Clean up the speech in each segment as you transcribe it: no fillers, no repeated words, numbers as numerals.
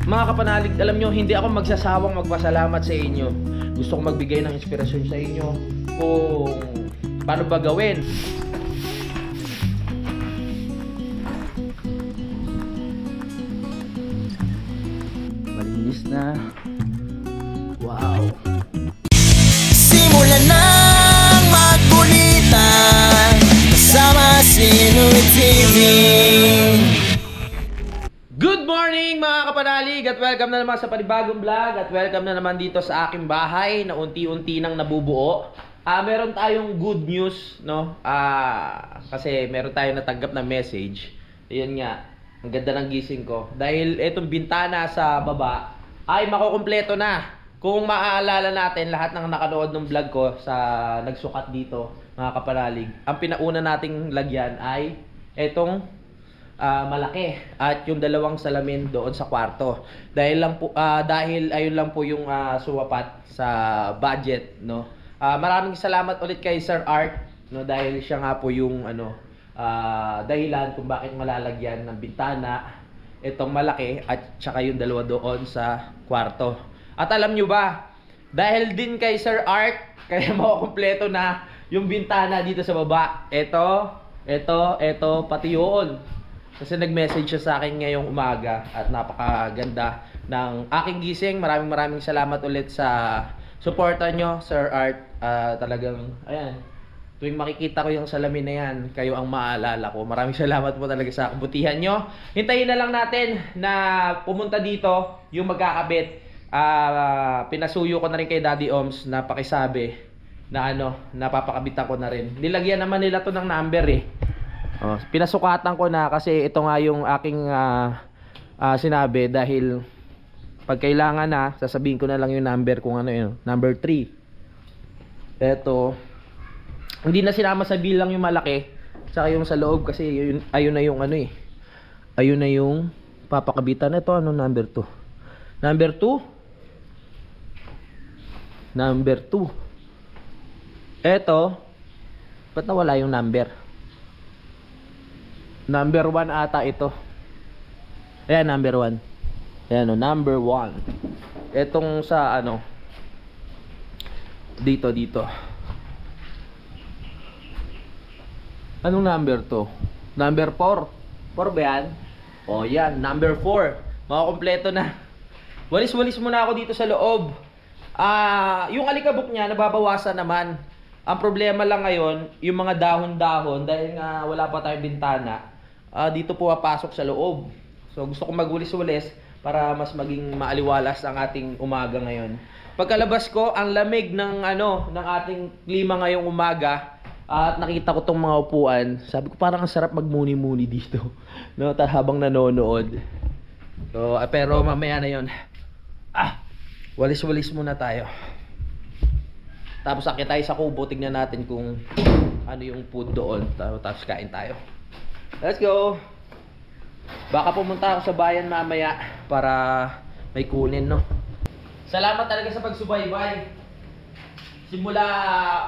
Mga kapanalig, alam nyo, hindi ako magsasawang magpasalamat sa inyo. Gusto kong magbigay ng inspirasyon sa inyo kung paano ba gawin. Malinis na. Wow. Simulan nang magkulitan kasama si Noy TV. Good morning mga kapanalig at welcome na naman sa panibagong vlog at welcome na naman dito sa aking bahay na unti-unti nang nabubuo. Meron tayong good news, no? Kasi meron tayong natanggap na message. Ayun nga, ang ganda ng gising ko. Dahil itong bintana sa baba ay makukumpleto na. Kung maaalala natin lahat ng nakanood ng vlog ko sa nagsukat dito, mga kapanalig, ang pinauna nating lagyan ay itong malaki at yung dalawang salamin doon sa kwarto. Dahil ayun lang po yung suwapat sa budget, no. Maraming salamat ulit kay Sir Art, no, dahil siya nga po yung dahilan kung bakit malalagyan ng bintana itong malaki at saka yung dalawa doon sa kwarto. At alam nyo ba, dahil din kay Sir Art, kaya makukumpleto na yung bintana dito sa baba. Ito, pati yun. Kasi nag-message siya sa akin ngayong umaga at napakaganda ng aking gising. Maraming salamat ulit sa suporta nyo, Sir Art. Talagang, ayan, tuwing makikita ko yung salamin na yan, kayo ang maalala ko. Maraming salamat po talaga sa kabutihan nyo. Hintayin na lang natin na pumunta dito yung magkakabit. Pinasuyo ko na rin kay Daddy Oms na pakisabi na napapakabitan ko na rin. Nilagyan naman nila to ng number eh. Pinasukatan ko na kasi ito nga yung aking sinabi dahil pag kailangan na, sasabihin ko na lang yung number kung ano yun. Number 3. Ito. Hindi na sinama sa bilang yung malaki tsaka yung sa loob kasi ayun na yung ayun na yung papakabitan. Ito number 2? Number 2? Number 2. Ito. Ba't nawala yung number? Number 1 ata ito. Ayan, number 1. Ayan, number 1. Etong sa dito. Anong number to? Number 4. 4 ba yan? O yan, number 4. Makakompleto na. Walis-walis muna ako dito sa loob. Yung alikabok niya, nababawasan naman. Ang problema lang ngayon, yung mga dahon-dahon, dahil nga wala pa tayong bintana, dito po papasok sa loob. So gusto kong magwalis-walis para mas maging maaliwalas ang ating umaga ngayon. Pagkalabas ko, ang lamig ng ng ating klima ngayong umaga at nakita ko tong mga upuan. Sabi ko parang ang sarap magmuni-muni dito, no, habang nanonood. So pero mamaya na 'yon. Walis-walis muna tayo. Tapos akit tayo sa kubo, tignan natin kung ano yung food doon. Tapos kain tayo. Let's go! Baka pumunta ako sa bayan mamaya para may kunin, no? Salamat talaga sa pagsubaybay. Simula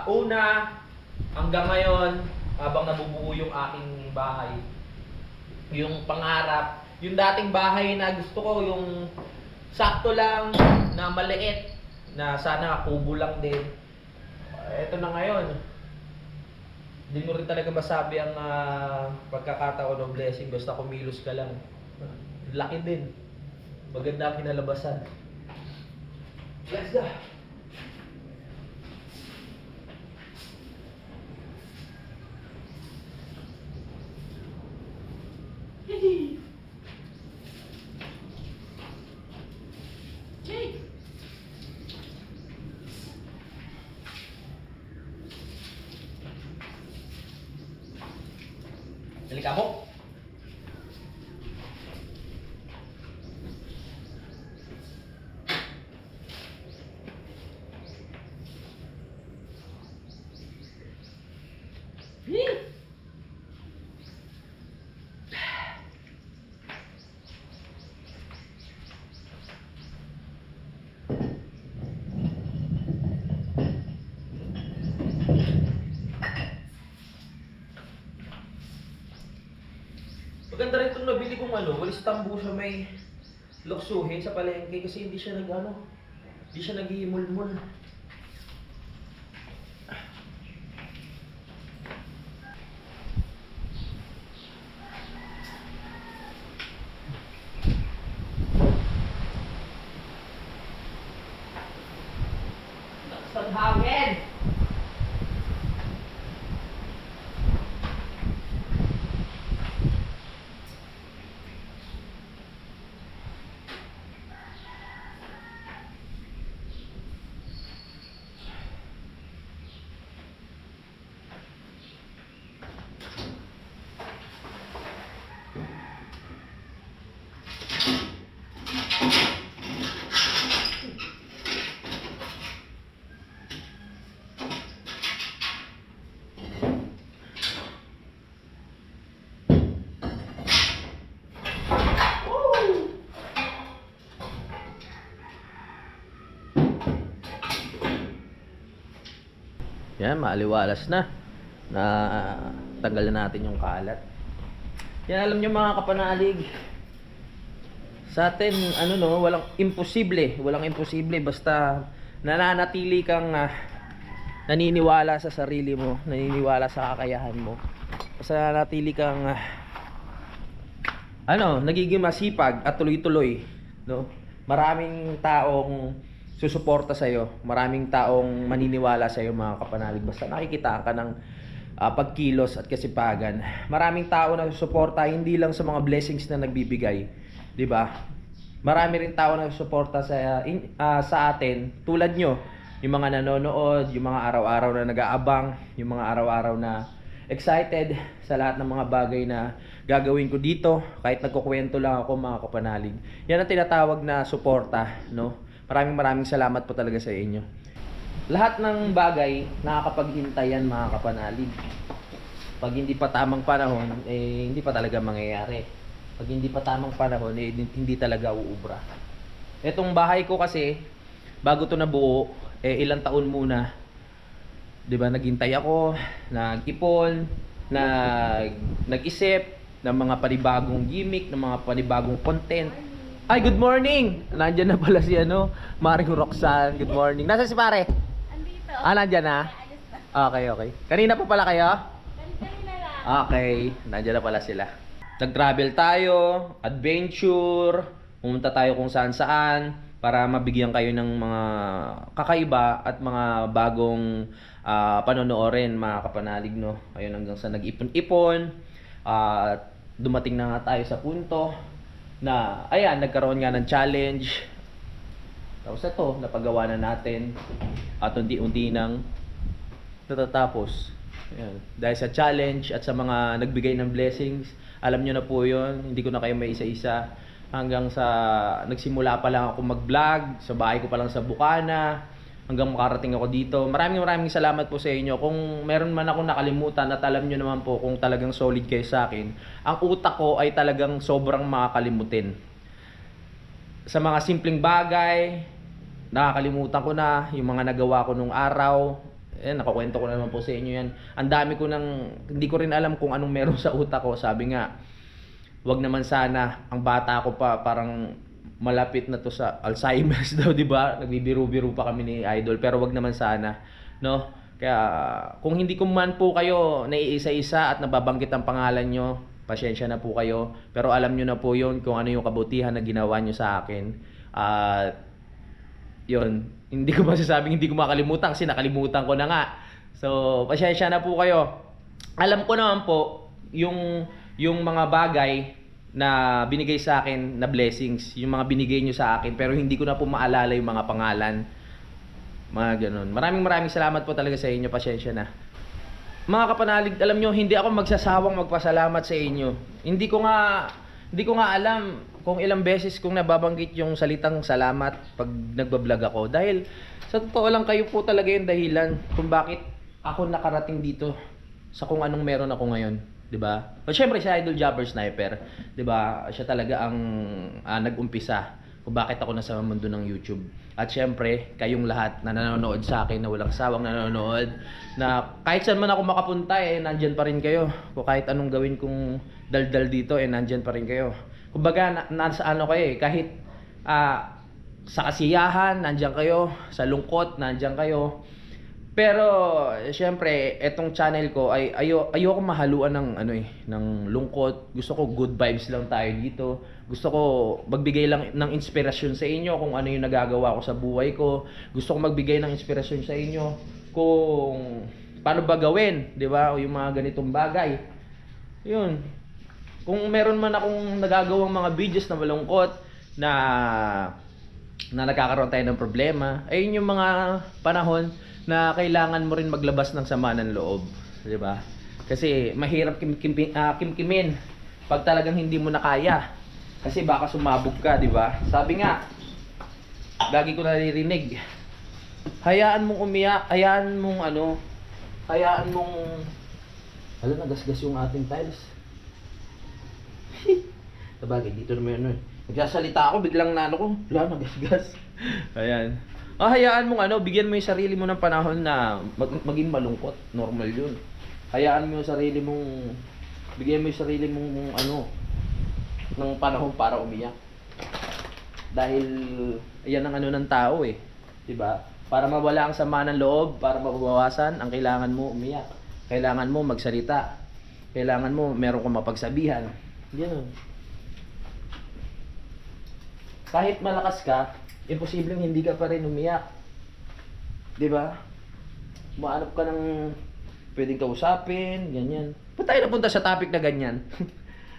una hanggang ngayon, habang nabubuo yung aking bahay. Yung pangarap, yung dating bahay na gusto ko, yung sakto lang na maliit, na sana kubo lang din. Ito na ngayon. Hindi mo rin talaga masabi ang pagkakataon o blessing. Basta kumilos ka lang. Laki din. Maganda ang kinalabasan. Let's go! Dali ka mo. Maganda rin itong nabili kong walis tambo sa may luksuhin sa palengke kasi hindi siya hindi siya nag-iimul-mul. Lakas ng hangin! Yan, maaliwalas na tanggal na natin yung kalat. Yan, alam nyo mga kapanalig, sa atin, walang imposible basta nananatili kang naniniwala sa sarili mo, naniniwala sa kakayahan mo, basta nananatili kang nagiging masipag at tuloy-tuloy, no? Maraming taong susuporta sa iyo, maraming taong maniniwala sa iyo mga kapanalig, basta nakikita ka ng pagkilos at kasipagan. Maraming tao na susuporta hindi lang sa mga blessings na nagbibigay, 'di ba? Marami rin tao na susuporta sa atin tulad nyo, yung mga nanonood, yung mga araw-araw na nag-aabang, yung mga araw-araw na excited sa lahat ng mga bagay na gagawin ko dito, kahit nagkukwento lang ako mga kapanalig. Yan ang tinatawag na suporta, no? Maraming salamat po talaga sa inyo. Lahat ng bagay nakakapaghintay yan mga kapanalig. Pag hindi pa tamang panahon, hindi pa talaga mangyayari. Pag hindi pa tamang panahon, hindi talaga uubra. Etong bahay ko kasi, bago to nabuo, ilang taon muna, 'di ba, naghintay ako, nag-ipon, nag-isip ng mga panibagong gimmick, ng mga panibagong content. Ay, good morning! Nandiyan na pala si Maring Roxanne. Good morning. Nasaan si pare? Andito. Nandiyan na? Okay. Kanina pa pala kayo? Kanina lang. Okay, nandiyan na pala sila. Nag-travel tayo, adventure, pumunta tayo kung saan-saan para mabigyan kayo ng mga kakaiba at mga bagong panonoorin mga kapanalig, no? Ayun, hanggang sa nag-ipon-ipon, dumating na nga tayo sa punto na ayan, nagkaroon nga ng challenge. Tapos ito, napagawa na natin at unti-unti nang natatapos. Ayan. Dahil sa challenge at sa mga nagbigay ng blessings, alam nyo na po yun, hindi ko na kayo may isa-isa. Hanggang sa nagsimula pa lang ako mag-vlog, sa bahay ko pa lang sa Bukana, hanggang makarating ako dito. Maraming salamat po sa inyo. Kung meron man akong nakalimutan at alam nyo naman po kung talagang solid kayo sa akin, ang utak ko ay talagang sobrang makakalimutin. Sa mga simpleng bagay, nakakalimutan ko na yung mga nagawa ko nung araw. Nakakwento ko na naman po sa inyo yan. Ang dami ko hindi ko rin alam kung anong meron sa utak ko. Sabi nga, wag naman sana, ang bata ko pa parang malapit na to sa Alzheimer's daw, di ba? Nagbibiru-biru pa kami ni Idol, pero wag naman sana, no? Kaya kung hindi ko man po kayo naiisa-isa at nababanggit ang pangalan nyo, pasensya na po kayo, pero alam nyo na po yun kung ano yung kabutihan na ginawa nyo sa akin. Yun, hindi ko masasabing hindi ko makalimutan kasi nakalimutan ko na nga. So, pasensya na po kayo. Alam ko naman po yung mga bagay na binigay sa akin na blessings, yung mga binigay nyo sa akin, pero hindi ko na po maalala yung mga pangalan. Mga ganun. Maraming salamat po talaga sa inyo. Pasensya na. Mga kapanalig, alam nyo, hindi ako magsasawang magpasalamat sa inyo. Hindi ko nga alam kung ilang beses kong nababanggit yung salitang salamat pag nagbablog ako. Dahil sa totoo lang, kayo po talaga yung dahilan kung bakit ako nakarating dito sa kung anong meron ako ngayon. 'Di ba? But syempre si Idol Jobber Sniper, 'di ba? Siya talaga ang nag-umpisa kung bakit ako nasa mundo ng YouTube. At syempre, kayong lahat na nanonood sa akin, na walang sawang nanonood, na kahit saan man ako makapunta, nandyan pa rin kayo. Kung kahit anong gawin kong daldal dito, nandyan pa rin kayo. Kumbaga, nasa ano kayo kahit Sa kasiyahan, nandiyan kayo. Sa lungkot, nandiyan kayo. Pero syempre, etong channel ko ay ayoko mahaluan ng ng lungkot. Gusto ko good vibes lang tayo dito. Gusto ko magbigay lang ng inspirasyon sa inyo kung ano yung nagagawa ko sa buhay ko. Gusto ko magbigay ng inspirasyon sa inyo kung paano ba gawin, 'di ba? O yung mga ganitong bagay. 'Yun. Kung meron man akong nagagawang mga videos na malungkot na nagkakaroon tayo ng problema, ayun yung mga panahon na kailangan mo rin maglabas ng sama ng loob, 'di ba? Kasi mahirap kimkimin pag talagang hindi mo na kaya. Kasi baka sumabog ka, 'di ba? Sabi nga, lagi ko naririnig, hayaan mong umiyak, hayaan mong nagasgas yung ating tiles. Sabagay, dito naman nagsasalita ako, biglang nagasgas. Ayan. Hayaan mong bigyan mo yung sarili mo ng panahon na maging malungkot. Normal yun. Hayaan mo yung sarili mong, bigyan mo yung sarili mong ng panahon para umiyak. Dahil, yan ang ng tao eh. Diba? Para mawala ang sama ng loob, para mabawasan, ang kailangan mo umiyak. Kailangan mo magsalita. Kailangan mo meron kang mapagsabihan. Yan. Kahit malakas ka, imposibleng hindi ka pa rin umiyak. 'Di ba? Maanap ka ng pwedeng kausapin, ganyan. Ba't tayo napunta sa topic na ganyan?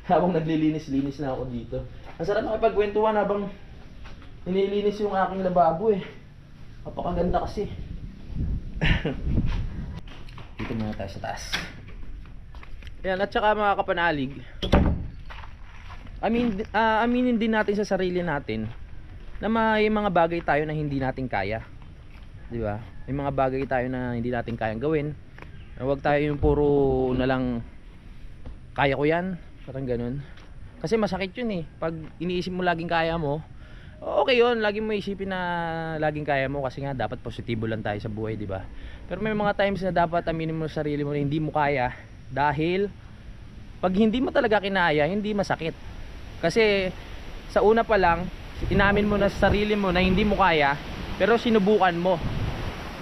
Habang naglilinis-linis na ako dito. Ang sarap makipagkwentuhan habang nililinis yung aking lababo eh. Napakaganda kasi. Dito muna tayo sa taas. Yan, at saka mga kapanalig, aminin din natin sa sarili natin na may mga bagay tayo na hindi natin kaya. 'Di ba? May mga bagay tayo na hindi natin kayang gawin. Huwag tayo yung puro na lang kaya ko 'yan, parang ganoon. Kasi masakit 'yun eh. Pag iniisip mo laging kaya mo, okay 'yun, lagi mo isipin na laging kaya mo kasi nga dapat positibo lang tayo sa buhay, 'di ba? Pero may mga times na dapat aminin mo sa sarili mo na hindi mo kaya dahil pag hindi mo talaga kinaya, hindi masakit. Kasi sa una pa lang inamin mo na sa sarili mo na hindi mo kaya, pero sinubukan mo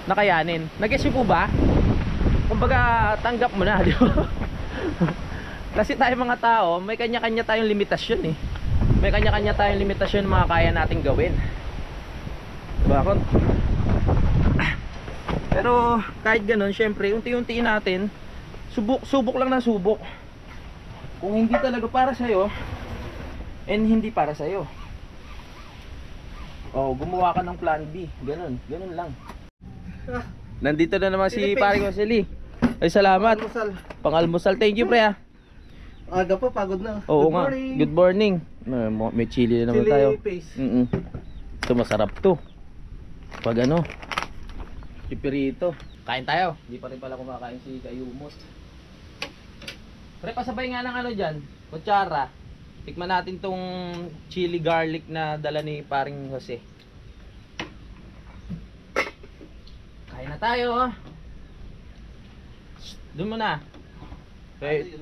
na kayanin. Nag-gets po ba? Kumbaga tanggap mo na, di ba? Kasi tayo mga tao, may kanya-kanya tayong limitasyon eh. May kanya-kanya tayong limitasyon mga kaya nating gawin. Diba? Pero kahit ganun, syempre, unti-untiin natin, subok lang ng subok. Kung hindi talaga para sa'yo, and hindi para sa'yo, gumawa ka ng plan B. Ganun lang. Nandito na naman si Pare Josely. Ay, salamat. Pang-almusal. Thank you, pre. Aga pa, pagod na. Oo nga. Good morning. May chili na naman tayo. Paste. Ito masarap to. Pag pipirito. Kain tayo. Hindi pa rin pala kumakain si Kayumot. Pre, pasabay nga ng dyan. Kutsara. Tikman natin tong chili garlic na dala ni Paring Jose. Kain na tayo. Doon muna.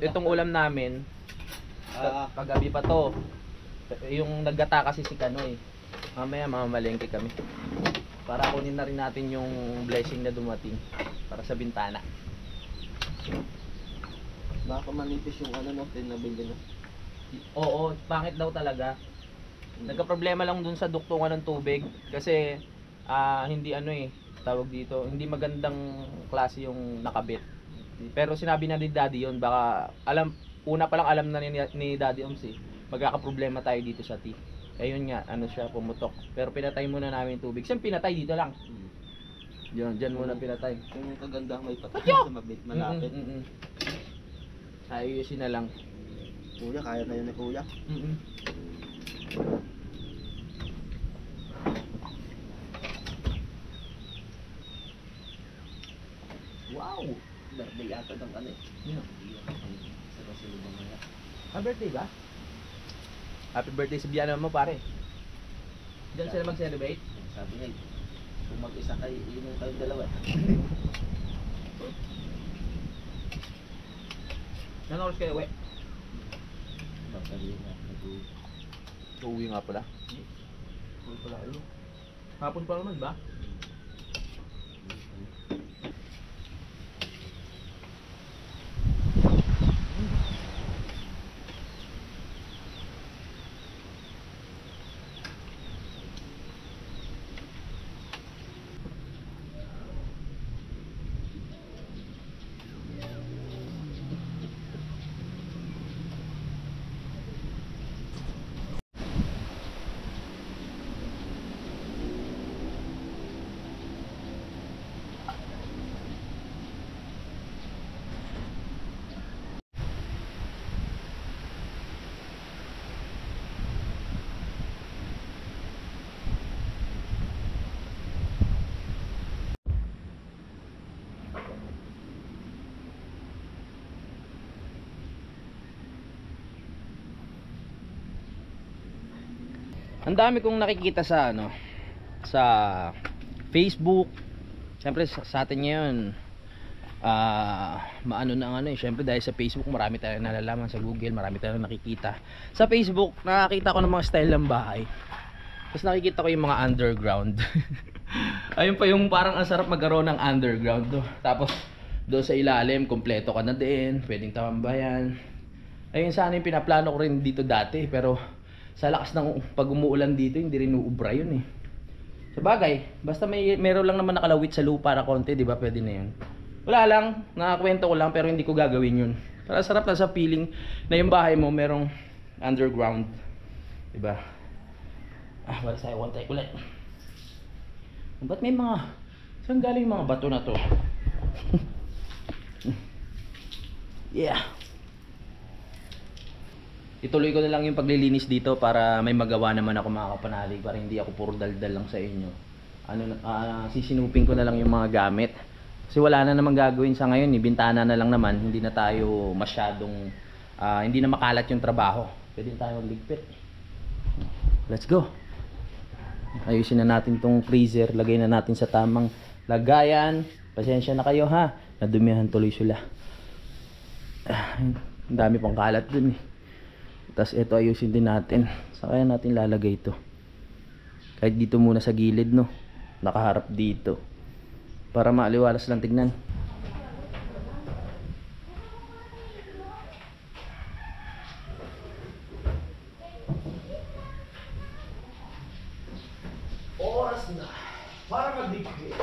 Itong ulam namin, kagabi pa to. Yung naggata kasi si Kanoy. Mamaya mamamalengke kami. Para kunin na rin natin yung blessing na dumating para sa bintana. Baka manipis yung nabili na. Oo, pangit daw talaga. Nagka-problema lang dun sa duktungan ng tubig kasi hindi tawag dito, hindi magandang klase yung nakabit. Pero sinabi na ni Daddy yun, baka una pa lang alam na ni Daddy Oms magkaka-problema tayo dito sa T. Ayun nga, siya pumutok. Pero pinatay muna namin yung tubig. Siyang pinatay dito lang. Diyan muna pinatay. Yung kaganda may patay sa mabit malapit. Ayusin na lang. Kuya, kaya na yun ni Kuya. Wow! Birthday yata ng Birthday ba? Happy birthday sa biyana mo, pare. Diyan sila mag-celebrate? Sabi niya, kung mag-isa kayo, yun kayong dalawa. Anong oras kayo, we? Sabi niya, Uuwi nga pala. Wala yun. Hapon pa naman ba? Ang dami kong nakikita sa sa Facebook. Siyempre sa atin ngayon maano na syempre dahil sa Facebook marami tayong nalalaman, sa Google marami tayong nakikita. Sa Facebook nakakita ko ng mga style ng bahay. Tapos nakikita ko yung mga underground. Ayun pa yung parang ang sarap magkaroon ng underground do. Tapos doon sa ilalim kompleto ka na din, pwedeng tambayan. Ayun sana yung pinaplano ko rin dito dati, pero sa lakas ng pag umuulan dito hindi rin uubra yun eh. Sa bagay, basta meron lang naman nakalawit sa lupa na konti, di ba? Pwede na yun. Wala lang, nakakwento ko lang pero hindi ko gagawin yun. Para sarap na sa feeling na yung bahay mo merong underground, di ba? Wala sa'yo, one take ulit. Ba't may mga, saan galing mga bato na to? Yeah. Ituloy ko na lang yung paglilinis dito para may magawa naman ako mga kapanalig, para hindi ako puro daldal lang sa inyo. Sisinupin ko na lang yung mga gamit. Kasi wala na naman gagawin sa ngayon, bintana na lang naman, hindi na tayo masyadong hindi na makalat yung trabaho. Pwede tayo magligpit. Let's go. Ayusin na natin tong freezer, lagay na natin sa tamang lagayan. Pasensya na kayo ha, nadumihan tuloy sila. Ang dami pang kalat dun eh. Tapos ito ayusin din natin. Saan kaya natin lalagay ito? Kahit dito muna sa gilid no, nakaharap dito, para maaliwalas lang tignan. Oras na para magdigpit.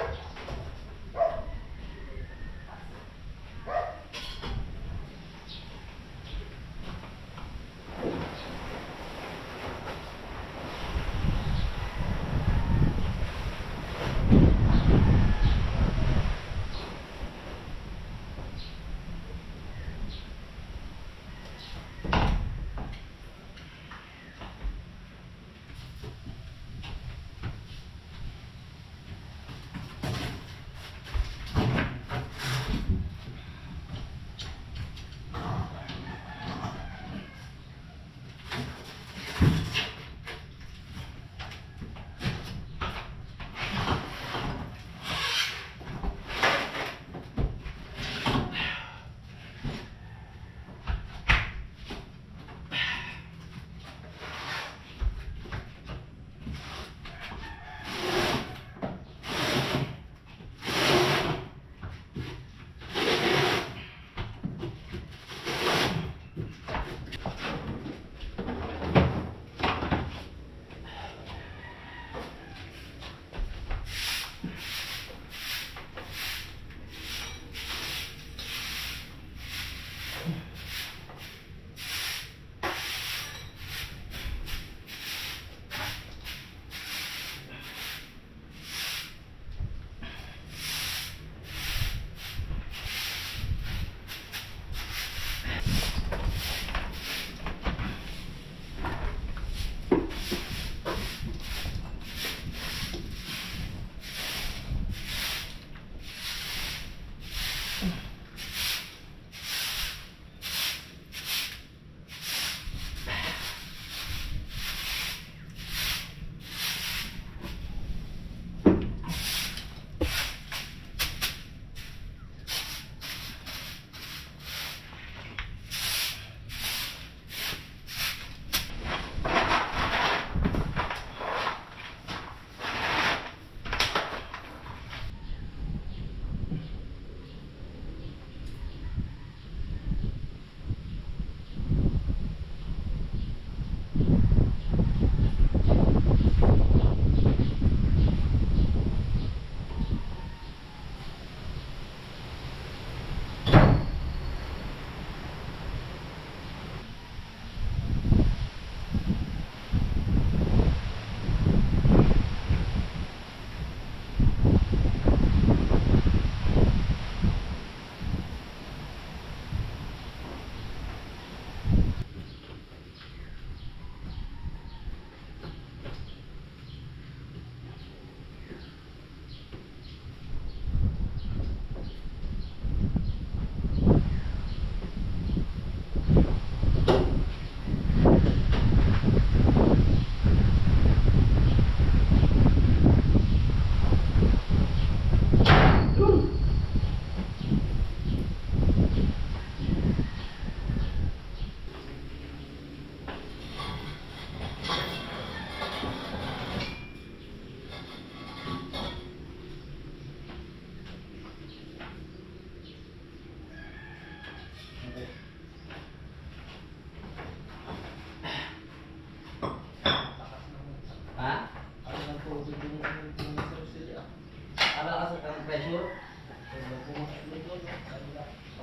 sa'yo.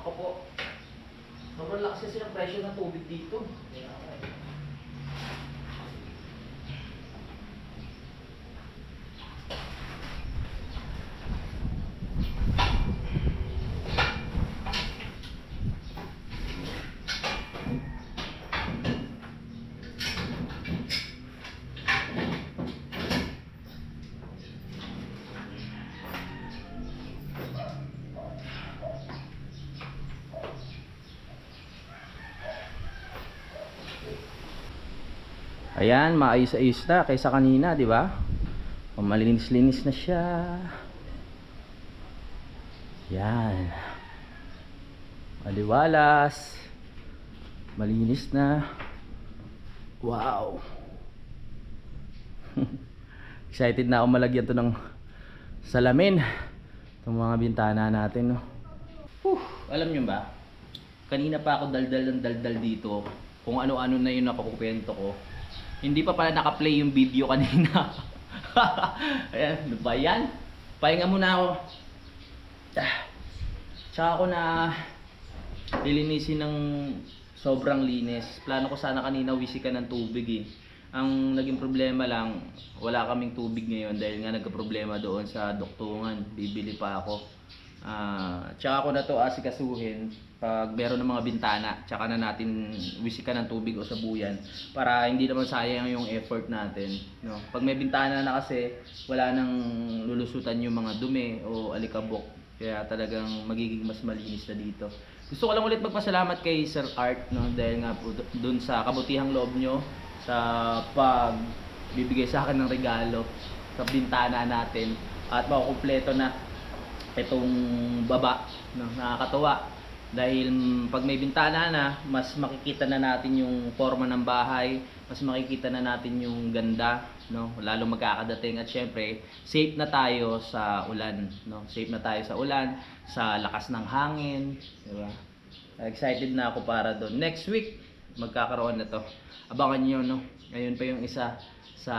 Ako po. Sobrang lakas kasi ng presyo ng tubig dito. Ayan, maayos-ayos na kaysa kanina, di ba? Malinis-linis na siya. Yan. Maliwalas. Malinis na. Wow. Excited na ako malagyan to ng salamin. Itong mga bintana natin, no? Alam nyo ba? Kanina pa ako daldal ng daldal dito. Kung ano-ano na yung nakukwento ko. Hindi pa pala naka-play yung video kanina. Ayan, ano ba yan? Pahinga muna ako. Tsaka ako na lilinisin ng sobrang linis. Plano ko sana kanina wisikan ng tubig eh. Ang naging problema lang, wala kaming tubig ngayon dahil nga nagka-problema doon sa duktungan. Bibili pa ako. Tsaka ako na to asikasuhin pag meron ng mga bintana, tsaka na natin wisikan ng tubig o sabuyan para hindi naman sayang yung effort natin, no? Pag may bintana na kasi wala nang lulusutan yung mga dumi o alikabok, kaya talagang magiging mas malinis na dito. Gusto ko lang ulit magpasalamat kay Sir Art, no? Dahil nga po dun sa kabutihang loob nyo sa pag bibigay sa akin ng regalo sa bintana natin at makukumpleto na itong baba, no? Nakakatuwa dahil pag may bintana na, mas makikita na natin yung forma ng bahay, mas makikita na natin yung ganda, no? Lalo magkakadating at syempre safe na tayo sa ulan, no? Safe na tayo sa ulan, sa lakas ng hangin, di ba? Excited na ako para doon. Next week magkakaroon na to. Abangan niyo, no? Ayun pa yung isa sa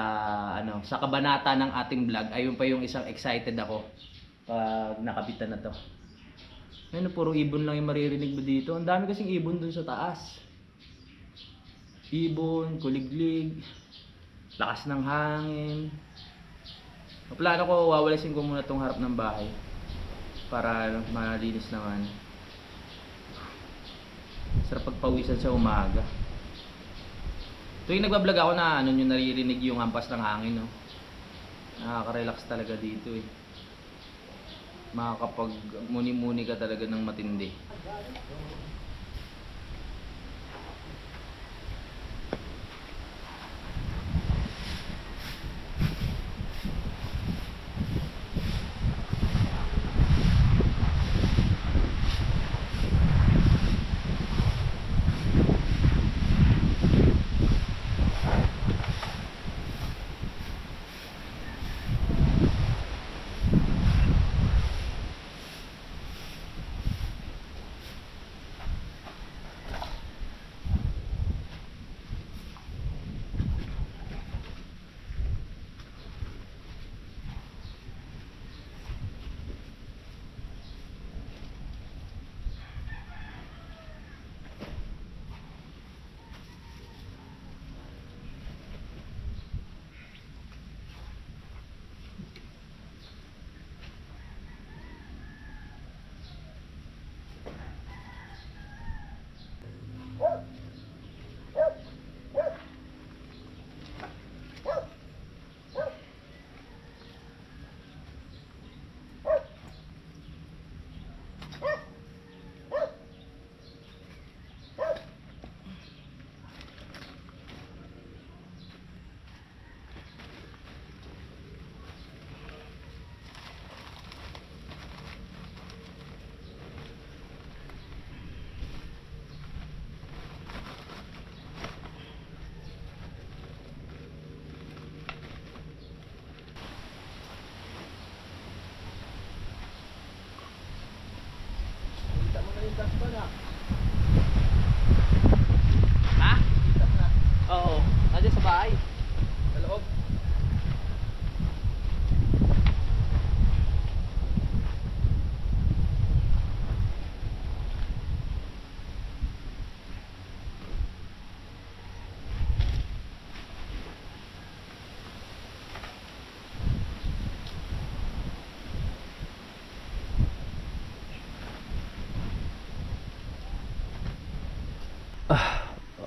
sa kabanata ng ating vlog. Ayun pa yung isang excited ako pag nakabitan na to. Ayun, puro ibon lang yung maririnig mo dito. Ang dami kasing ibon dun sa taas. Ibon, kuliglig, lakas ng hangin. Plano ko, wawalisin ko muna tong harap ng bahay para malinis naman. Sarap pagpawisan sa umaga. Tuwing nagbablog ako na ano yung naririnig yung hampas ng hangin, no? Nakaka-relax talaga dito eh. Makakapag muni-muni ka talaga ng matindi.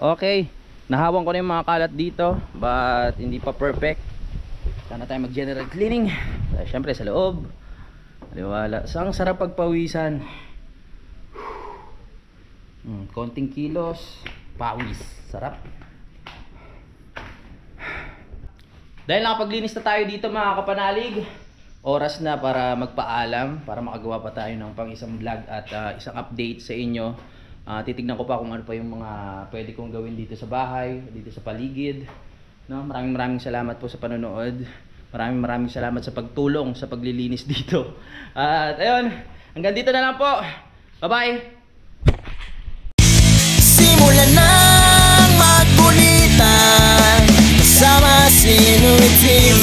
Okay, nahawan ko na yung mga kalat dito, but hindi pa perfect. Sana tayo mag general cleaning. Siyempre sa loob, aliwala. So, ang sarap pagpawisan. Konting kilos, pawis, sarap. Dahil nakapaglinis na tayo dito mga kapanalig, oras na para magpaalam, para makagawa pa tayo ng pang isang vlog at isang update sa inyo. Titignan ko pa kung ano pa yung mga pwede kong gawin dito sa bahay, dito sa paligid. No, maraming salamat po sa panonood. Maraming salamat sa pagtulong sa paglilinis dito. At ayun, hanggang dito na lang po. Bye-bye. Simulan ng magkulitan kasama si Inuit TV.